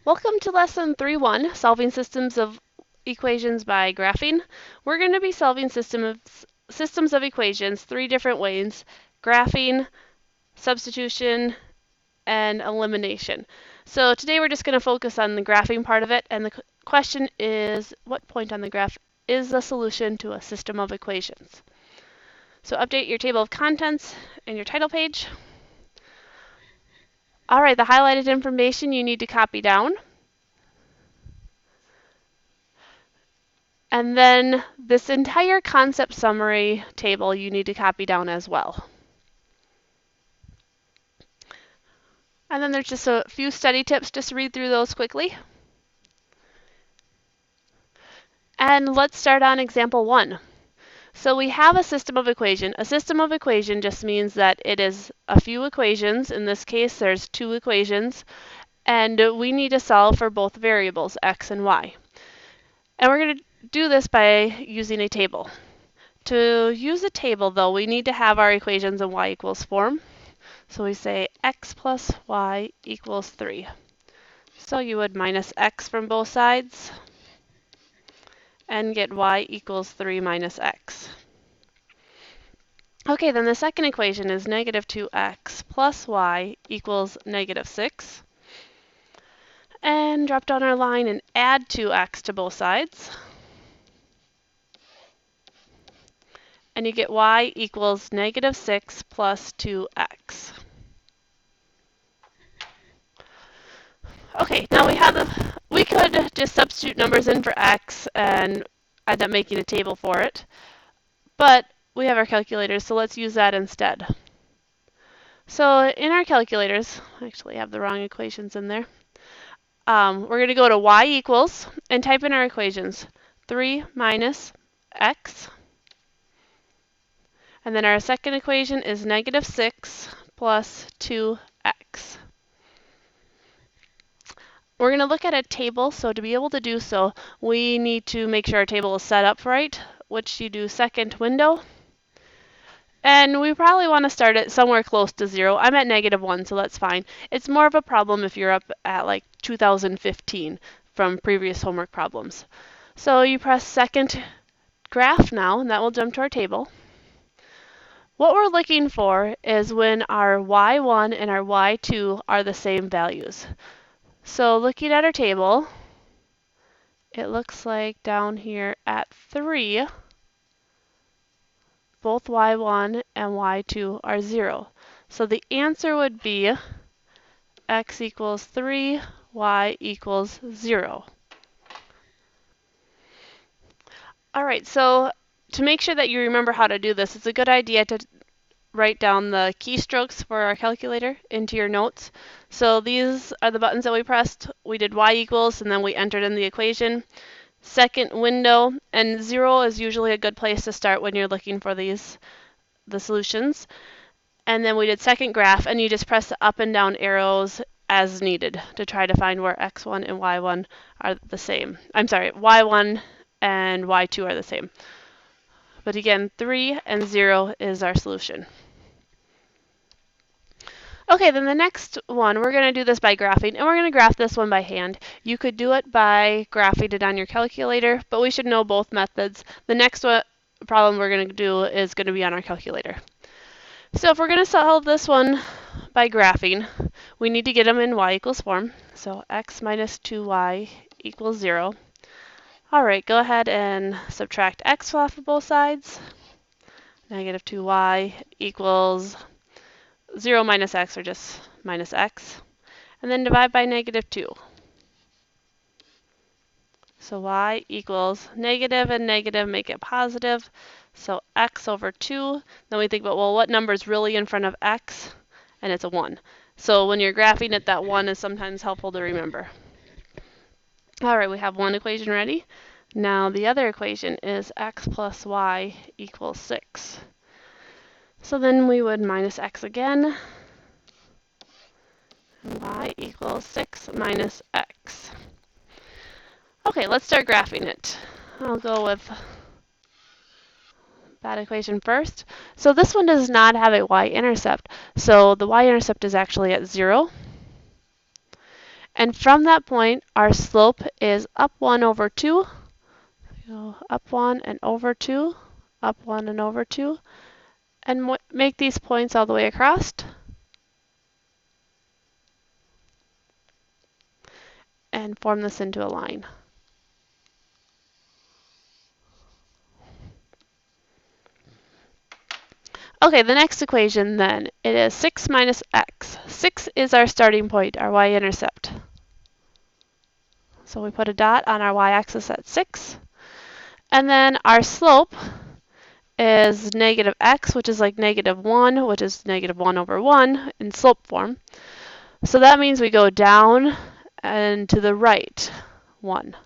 Welcome to lesson 3.1, solving systems of equations by graphing. We're going to be solving systems of equations 3 different ways: graphing, substitution, and elimination. So today we're just going to focus on the graphing part of it, and the question is, what point on the graph is the solution to a system of equations? So update your table of contents and your title page. All right, the highlighted information you need to copy down. And then this entire concept summary table you need to copy down as well. And then there's just a few study tips, just to read through those quickly. And let's start on example 1. So we have a system of equation. A system of equation just means that it is a few equations. In this case, there's 2 equations. And we need to solve for both variables, x and y. And we're going to do this by using a table. To use a table, though, we need to have our equations in y equals form. So we say x plus y equals 3. So you would minus x from both sides and get y equals 3 minus x. Okay, then the second equation is negative 2x plus y equals negative 6. And drop down our line and add 2x to both sides. And you get y equals negative 6 plus 2x. Okay, now we could just substitute numbers in for x and end up making a table for it. But we have our calculators, so let's use that instead. So in our calculators, I actually have the wrong equations in there. We're going to go to y equals and type in our equations. 3 minus x. And then our second equation is negative 6 plus 2x. We're going to look at a table, so to be able to do so, we need to make sure our table is set up right, which you do second window. And we probably want to start it somewhere close to 0. I'm at negative 1, so that's fine. It's more of a problem if you're up at like 2015 from previous homework problems. So you press second graph now, and that will jump to our table. What we're looking for is when our y1 and our y2 are the same values. So looking at our table, it looks like down here at 3, both y1 and y2 are 0. So the answer would be x equals 3, y equals 0. All right, so to make sure that you remember how to do this, it's a good idea to write down the keystrokes for our calculator into your notes. So these are the buttons that we pressed. We did y equals, and then we entered in the equation. Second window, and 0 is usually a good place to start when you're looking for the solutions. And then we did second graph, and you just press the up and down arrows as needed to try to find where x1 and y1 are the same. I'm sorry, y1 and y2 are the same. But again, 3 and 0 is our solution. Okay, then the next one, we're going to do this by graphing, and we're going to graph this one by hand. You could do it by graphing it on your calculator, but we should know both methods. The next problem we're going to do is going to be on our calculator. So if we're going to solve this one by graphing, we need to get them in y equals form. So x minus 2y equals 0. All right, go ahead and subtract x off of both sides. Negative 2y equals 0 minus x, or just minus x. And then divide by negative 2. So y equals negative, and negative make it positive. So x over 2. Then we think about, well, what number is really in front of x? And it's a 1. So when you're graphing it, that 1 is sometimes helpful to remember. All right, we have one equation ready. Now the other equation is x plus y equals 6. So then we would minus x again. And y equals 6 minus x. Okay, let's start graphing it. I'll go with that equation first. So this one does not have a y-intercept. So the y-intercept is actually at 0. And from that point, our slope is up 1 over 2. So up 1 and over 2, up 1 and over 2. And make these points all the way across. And form this into a line. Okay, the next equation then, it is 6 minus x. 6 is our starting point, our y-intercept. So we put a dot on our y-axis at 6. And then our slope is negative x, which is like negative 1, which is negative 1 over 1 in slope form. So that means we go down and to the right 1.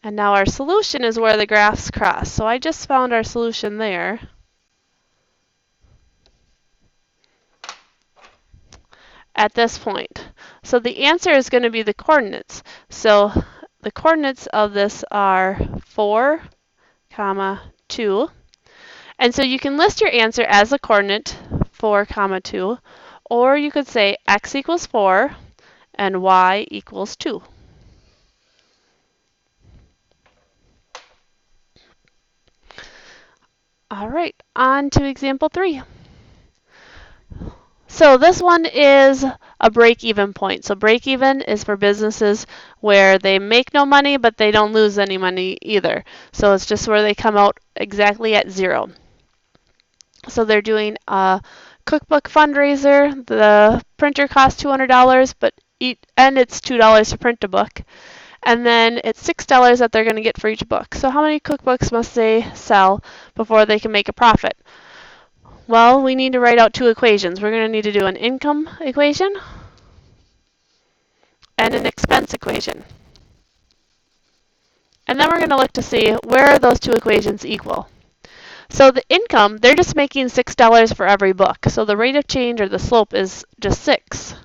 And now our solution is where the graphs cross. So I just found our solution there. At this point. So the answer is going to be the coordinates. So the coordinates of this are 4, 2. And so you can list your answer as a coordinate 4, 2, or you could say x equals 4 and y equals 2. All right, on to example 3. So this one is a break-even point. So break-even is for businesses where they make no money, but they don't lose any money either. So it's just where they come out exactly at 0. So they're doing a cookbook fundraiser. The printer costs $200, and it's $2 to print a book. And then it's $6 that they're going to get for each book. So how many cookbooks must they sell before they can make a profit? Well, we need to write out 2 equations. We're going to need to do an income equation and an expense equation. And then we're going to look to see where those 2 equations equal. So the income, they're just making $6 for every book. So the rate of change, or the slope, is just 6.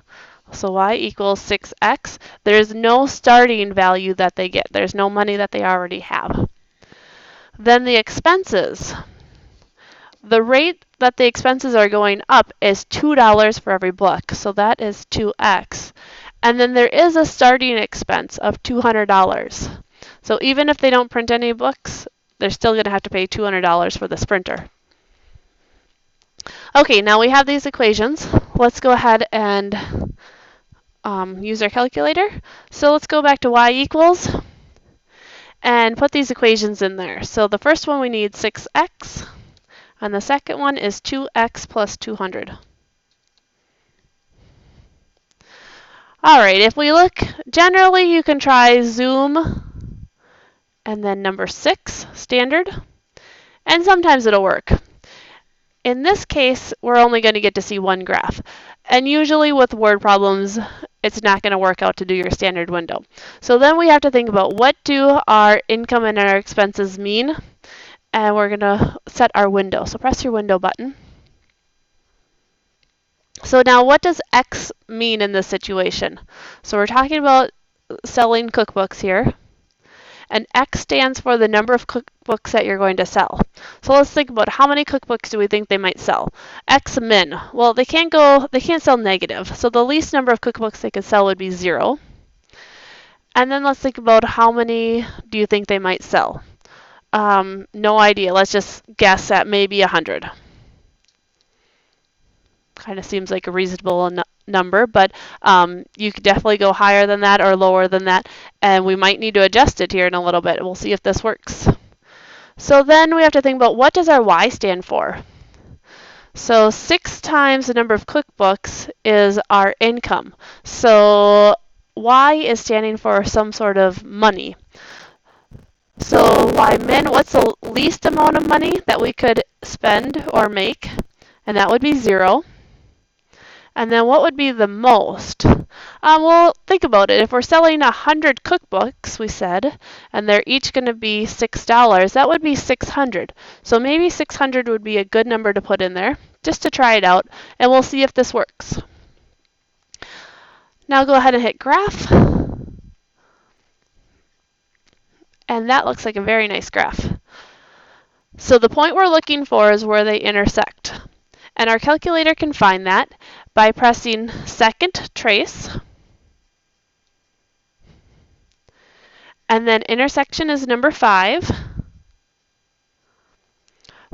So y equals 6x. There's no starting value that they get. There's no money that they already have. Then the expenses. The rate that the expenses are going up is $2 for every book. So that is 2x. And then there is a starting expense of $200. So even if they don't print any books, they're still going to have to pay $200 for this printer. Okay, now we have these equations. Let's go ahead and use our calculator. So let's go back to y equals and put these equations in there. So the first one we need 6x, and the second one is 2x plus 200. All right, if we look, generally you can try zoom and then number 6, standard, and sometimes it'll work. In this case, we're only going to get to see one graph. And usually with word problems, it's not going to work out to do your standard window. So then we have to think about, what do our income and our expenses mean? And we're going to set our window. So press your window button. So now what does X mean in this situation? So we're talking about selling cookbooks here. And X stands for the number of cookbooks that you're going to sell. So let's think about, how many cookbooks do we think they might sell? X min. Well, they can't sell negative. So the least number of cookbooks they could sell would be 0. And then let's think about, how many do you think they might sell? No idea. Let's just guess at maybe 100. Kind of seems like a reasonable number, but you could definitely go higher than that or lower than that, and we might need to adjust it here in a little bit. We'll see if this works. So then we have to think about, what does our y stand for? So 6 times the number of cookbooks is our income. So y is standing for some sort of money. So y min, what's the least amount of money that we could spend or make? And that would be 0. And then what would be the most? Well, think about it. If we're selling 100 cookbooks, we said, and they're each going to be $6, that would be 600. So maybe 600 would be a good number to put in there, just to try it out, and we'll see if this works. Now go ahead and hit graph. And that looks like a very nice graph. So the point we're looking for is where they intersect. And our calculator can find that by pressing second trace And then intersection is number 5.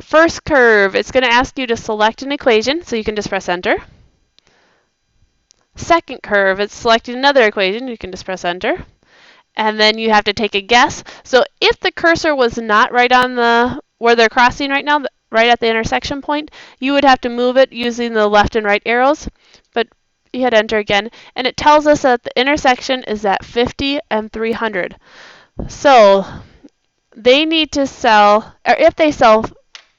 First curve, it's going to ask you to select an equation, so you can just press enter. Second curve, it's selecting another equation, you can just press enter. And then you have to take a guess. So if the cursor was not right on where they're crossing right now, right at the intersection point, you would have to move it using the left and right arrows. But you hit enter again, and it tells us that the intersection is at 50 and 300. So they need to sell, or if they sell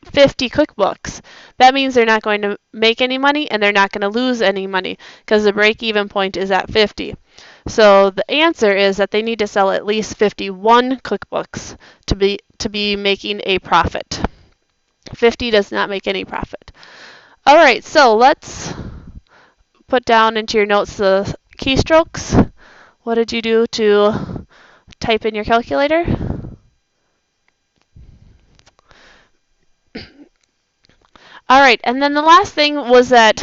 50 cookbooks, that means they're not going to make any money and they're not going to lose any money because the break-even point is at 50. So the answer is that they need to sell at least 51 cookbooks to be making a profit. 50 does not make any profit. All right, so let's put down into your notes the keystrokes. What did you do to type in your calculator? All right, and then the last thing was that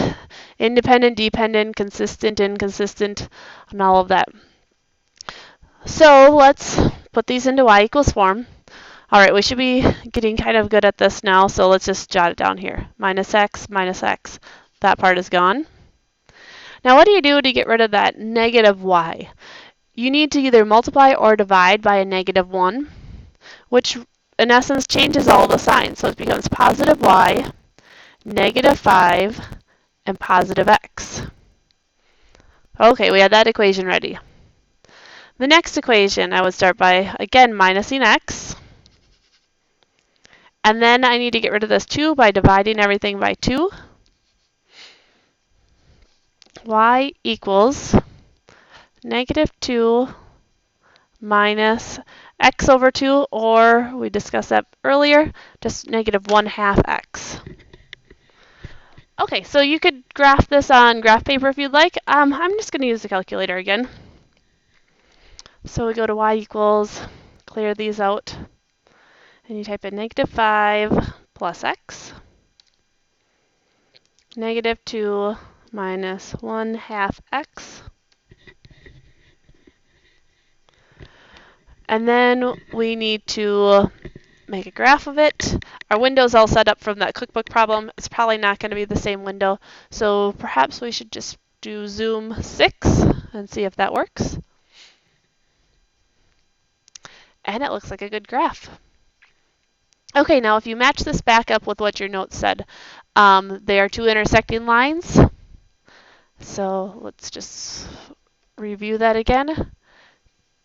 independent, dependent, consistent, inconsistent, and all of that. So let's put these into y equals form. All right, we should be getting kind of good at this now, so let's just jot it down here. Minus x, minus x. That part is gone. Now what do you do to get rid of that negative y? You need to either multiply or divide by a negative 1, which in essence changes all the signs. So it becomes positive y, negative 5, and positive x. Okay, we had that equation ready. The next equation, I would start by, again, minusing x. And then I need to get rid of this 2 by dividing everything by 2. Y equals negative 2 minus x over 2, or we discussed that earlier, just negative 1/2 x. Okay, so you could graph this on graph paper if you'd like. I'm just going to use the calculator again. So we go to y equals, clear these out, and you type in negative 5 plus x, negative 2 minus 1/2 x, and then we need to make a graph of it. Our window's all set up from that cookbook problem. It's probably not going to be the same window, so perhaps we should just do zoom 6 and see if that works. And it looks like a good graph. Okay, now if you match this back up with what your notes said, they are 2 intersecting lines. So let's just review that again.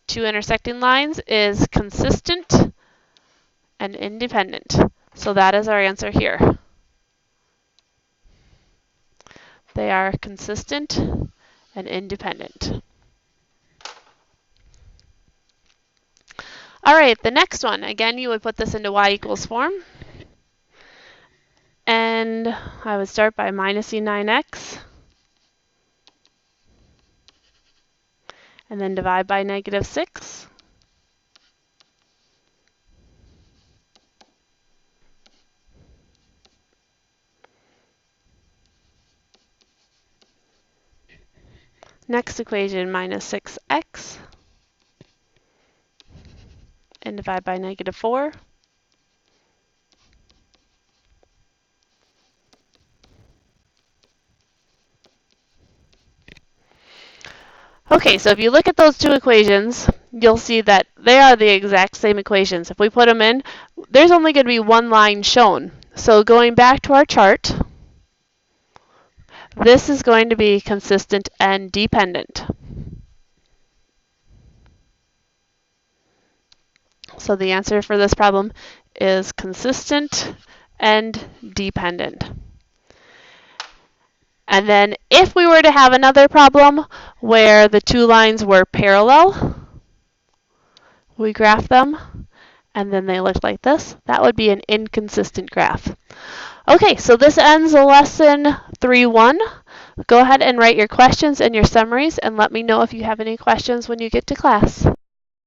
2 intersecting lines is consistent and independent. So that is our answer here. They are consistent and independent. All right, the next one. Again, you would put this into y equals form. And I would start by minusing 9x. And then divide by negative 6. Next equation, minus 6x. And divide by negative 4. Okay, so if you look at those 2 equations, you'll see that they are the exact same equations. If we put them in, there's only going to be one line shown. So going back to our chart, this is going to be consistent and dependent. So the answer for this problem is consistent and dependent. And then if we were to have another problem where the 2 lines were parallel, we graph them, and then they look like this, that would be an inconsistent graph. Okay, so this ends lesson 3.1. Go ahead and write your questions and your summaries, and let me know if you have any questions when you get to class.